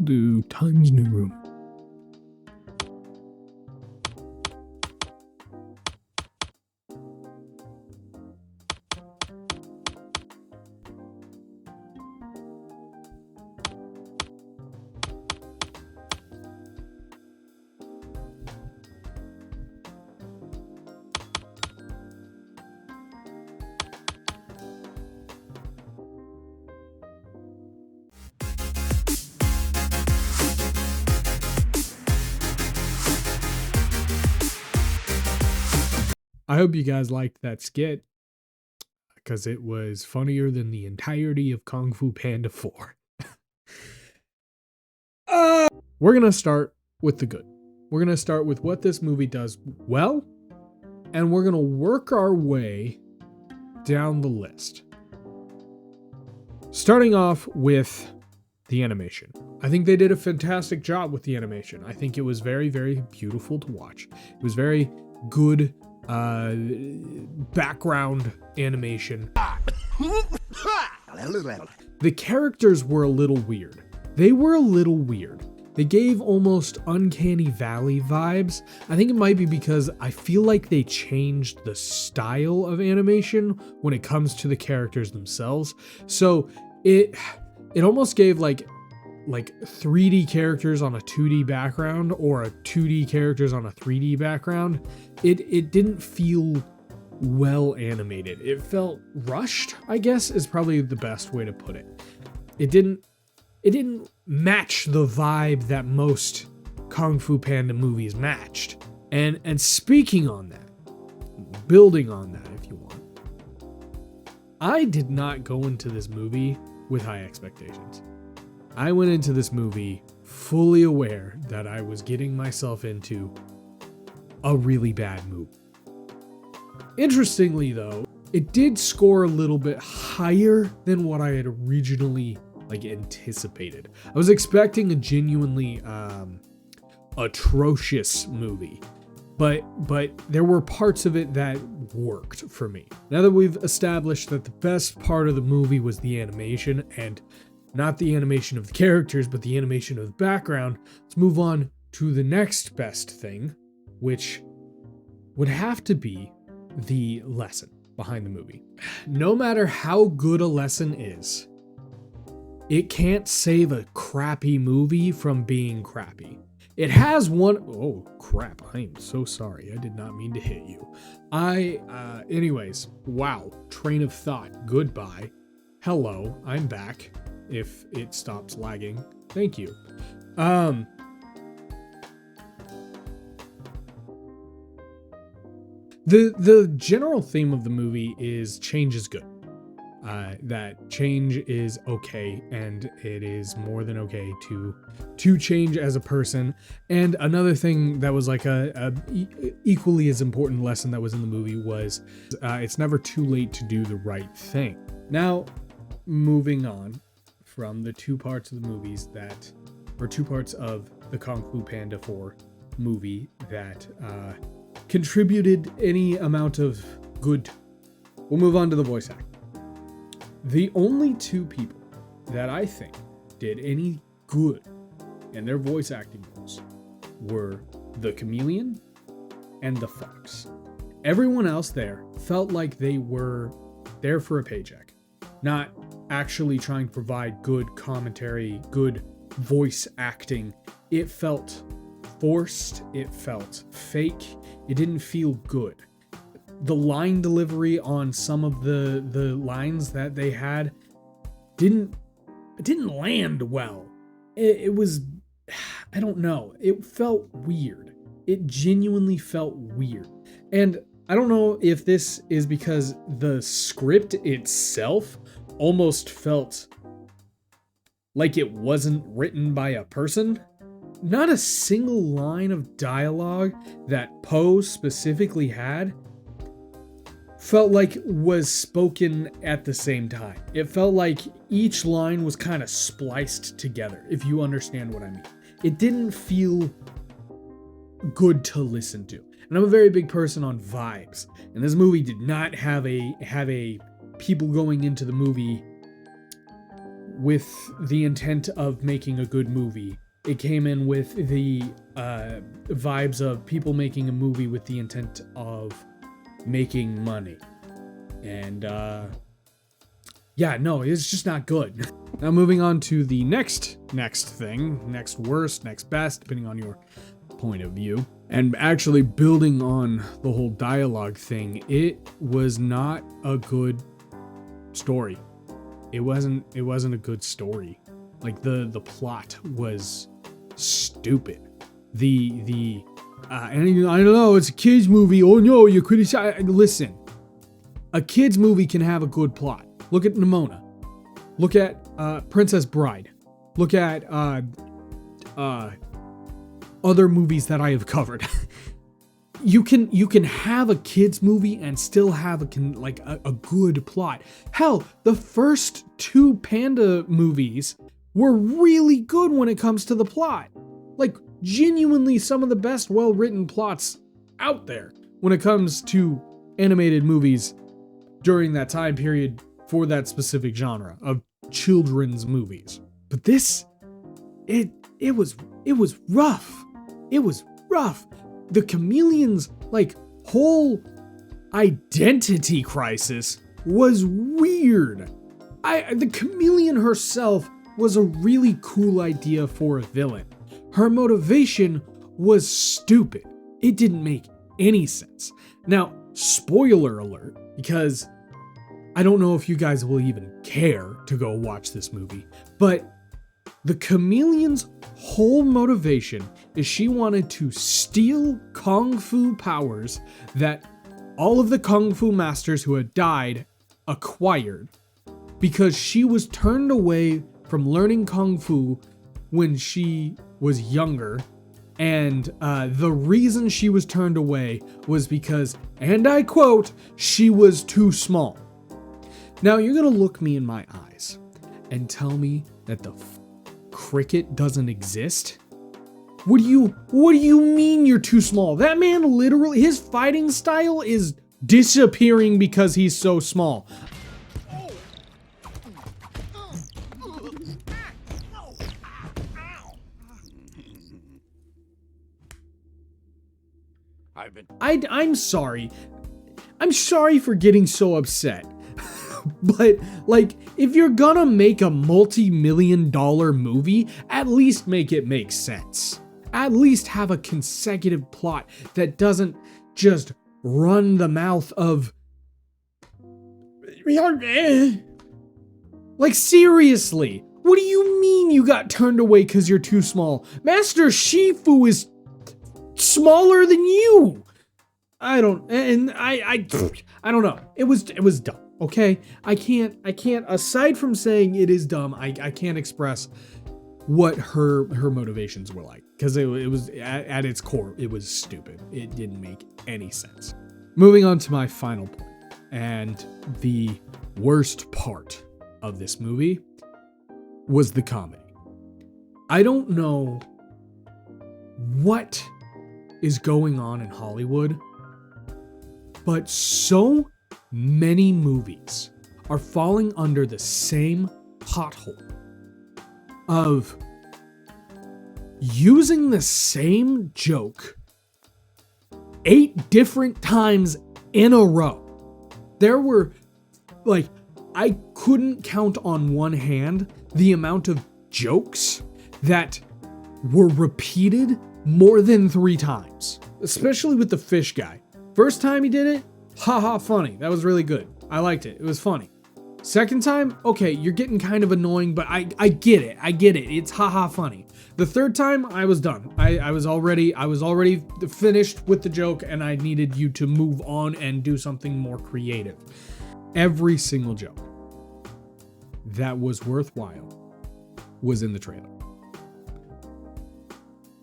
Do Times New Room. I hope you guys liked that skit because it was funnier than the entirety of Kung Fu Panda 4. We're going to start with the good. We're going to start with what this movie does well, and we're going to work our way down the list. Starting off with the animation. I think they did a fantastic job with the animation. I think it was very, very beautiful to watch. It was very good background animation. The characters were a little weird. They were a little weird. They gave almost Uncanny Valley vibes. I think it might be because I feel like they changed the style of animation when it comes to the characters themselves. So it almost gave like 3D characters on a 2D background or a 2D characters on a 3D background. It didn't feel well animated. It felt rushed, I guess is probably the best way to put it. It didn't match the vibe that most Kung Fu Panda movies matched. And speaking on that, building on that if you want, I did not go into this movie with high expectations. I went into this movie fully aware that I was getting myself into a really bad movie. Interestingly though, it did score a little bit higher than what I had originally anticipated. I was expecting a genuinely atrocious movie, but there were parts of it that worked for me. Now that we've established that the best part of the movie was the animation, and not the animation of the characters, but the animation of the background, let's move on to the next best thing, which would have to be the lesson behind the movie. No matter how good a lesson is, it can't save a crappy movie from being crappy. It has one... Oh, crap. I am so sorry. I did not mean to hit you. Anyways, wow. Train of thought. Goodbye. Hello, I'm back. If it stops lagging. Thank you. The general theme of the movie is change is good. That change is okay, and it is more than okay to change as a person. And another thing that was like a equally as important lesson that was in the movie was it's never too late to do the right thing. Now, moving on from the two parts of the movies two parts of the Kung Fu Panda 4 movie that contributed any amount of good. We'll move on to the voice acting. The only two people that I think did any good in their voice acting roles were the chameleon and the fox. Everyone else there felt like they were there for a paycheck, not actually trying to provide good commentary, good voice acting. It felt forced, it felt fake, it didn't feel good. The line delivery on some of the lines that they had didn't land well. It was, I don't know, it felt weird. It genuinely felt weird. And I don't know if this is because the script itself almost felt like it wasn't written by a person. Not a single line of dialogue that Poe specifically had felt like was spoken at the same time. It felt like each line was kind of spliced together, if you understand what I mean. It didn't feel good to listen to. And I'm a very big person on vibes. And this movie did not have a people going into the movie with the intent of making a good movie. It came in with the vibes of people making a movie with the intent of making money. And yeah, no, it's just not good. Now moving on to the next thing, next worst, next best, depending on your point of view. And actually building on the whole dialogue thing, it was not a good story. It wasn't a good story. Like the plot was stupid. And I don't know, it's a kids movie. Oh no, you're criticizing. Listen, a kids movie can have a good plot. Look at Nimona. Look at Princess Bride. Look at other movies that I have covered. You can have a kids movie and still have a good plot. Hell, the first 2 Panda movies were really good when it comes to the plot. Like, genuinely some of the best well-written plots out there when it comes to animated movies during that time period for that specific genre of children's movies. But this, it was rough. It was rough. The chameleon's whole identity crisis was weird. The chameleon herself was a really cool idea for a villain. Her motivation was stupid. It didn't make any sense. Now, spoiler alert, because I don't know if you guys will even care to go watch this movie, but the chameleon's whole motivation is she wanted to steal Kung Fu powers that all of the Kung Fu masters who had died acquired, because she was turned away from learning Kung Fu when she was younger. And the reason she was turned away was because, and I quote, she was too small. Now you're gonna look me in my eyes and tell me that the cricket doesn't exist? What do you mean you're too small? That man literally, his fighting style is disappearing because he's so small. I'm sorry. I'm sorry for getting so upset. But, if you're gonna make a multi-million-dollar movie, at least make it make sense. At least have a consecutive plot that doesn't just run the mouth of... seriously, what do you mean you got turned away because you're too small? Master Shifu is smaller than you! I don't know. It was dumb. Okay, I can't, aside from saying it is dumb, I can't express what her motivations were like, because it was, at its core, it was stupid. It didn't make any sense. Moving on to my final point, and the worst part of this movie was the comedy. I don't know what is going on in Hollywood, but so many movies are falling under the same pothole of using the same joke 8 different times in a row. There were, I couldn't count on one hand the amount of jokes that were repeated more than 3 times, especially with the fish guy. First time he did it, haha, funny. That was really good. I liked it. It was funny. Second time, okay, you're getting kind of annoying, but I get it. I get it. It's haha funny. The third time, I was done. I was already finished with the joke, and I needed you to move on and do something more creative. Every single joke that was worthwhile was in the trailer.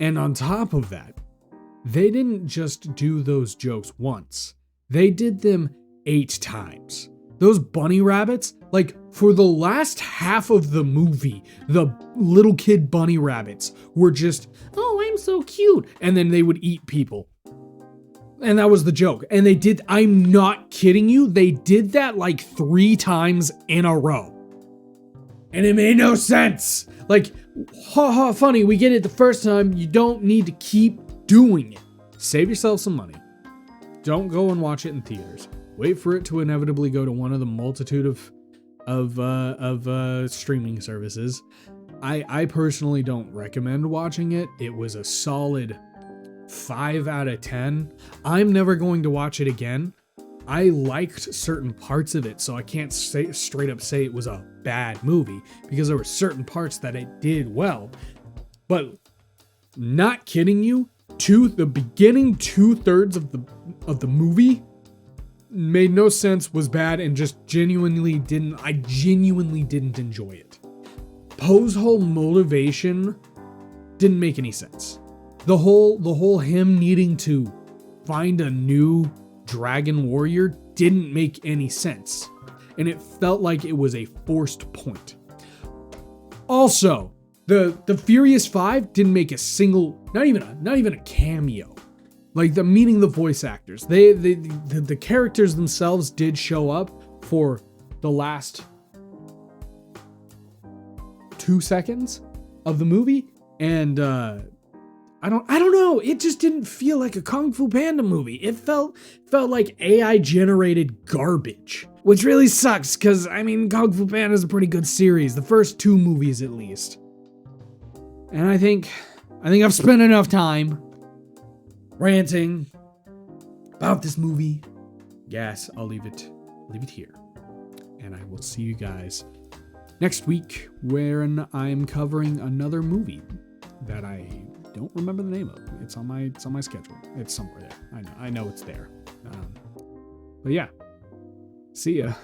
And on top of that, they didn't just do those jokes once. They did them 8 times. Those bunny rabbits, for the last half of the movie, the little kid bunny rabbits were just, oh, I'm so cute. And then they would eat people. And that was the joke. And they did, I'm not kidding you, they did that like 3 times in a row. And it made no sense. Like, ha, funny, we get it the first time, you don't need to keep doing it. Save yourself some money. Don't go and watch it in theaters. Wait for it to inevitably go to one of the multitude of streaming services. I personally don't recommend watching it. It was a solid 5 out of 10. I'm never going to watch it again. I liked certain parts of it, so I can't straight up say it was a bad movie, because there were certain parts that it did well. But not kidding you, the beginning 2/3 of the movie made no sense, was bad, and just genuinely didn't enjoy it. Poe's whole motivation didn't make any sense. The whole him needing to find a new dragon warrior didn't make any sense. And it felt like it was a forced point. Also, the Furious Five didn't make a single, not even a cameo. Like, meaning the voice actors. The characters themselves did show up for the last 2 seconds of the movie, and I don't know. It just didn't feel like a Kung Fu Panda movie. It felt like AI generated garbage, which really sucks, because I mean, Kung Fu Panda is a pretty good series. The first 2 movies, at least. And I think I've spent enough time ranting about this movie. Yes, I'll leave it here, and I will see you guys next week, wherein I'm covering another movie that I don't remember the name of. It's on my schedule. It's somewhere there. I know it's there. But yeah, see ya.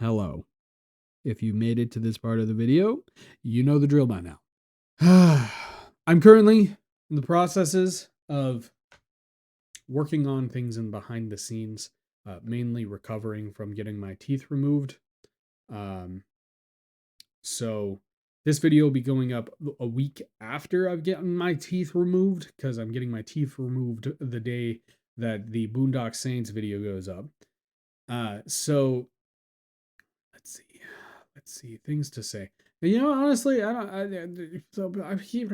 Hello. If you made it to this part of the video, you know the drill by now. I'm currently in the processes of working on things in behind the scenes, mainly recovering from getting my teeth removed. So this video will be going up a week after I've gotten my teeth removed, because I'm getting my teeth removed the day that the Boondock Saints video goes up. So let's see things to say. You know, honestly, I keep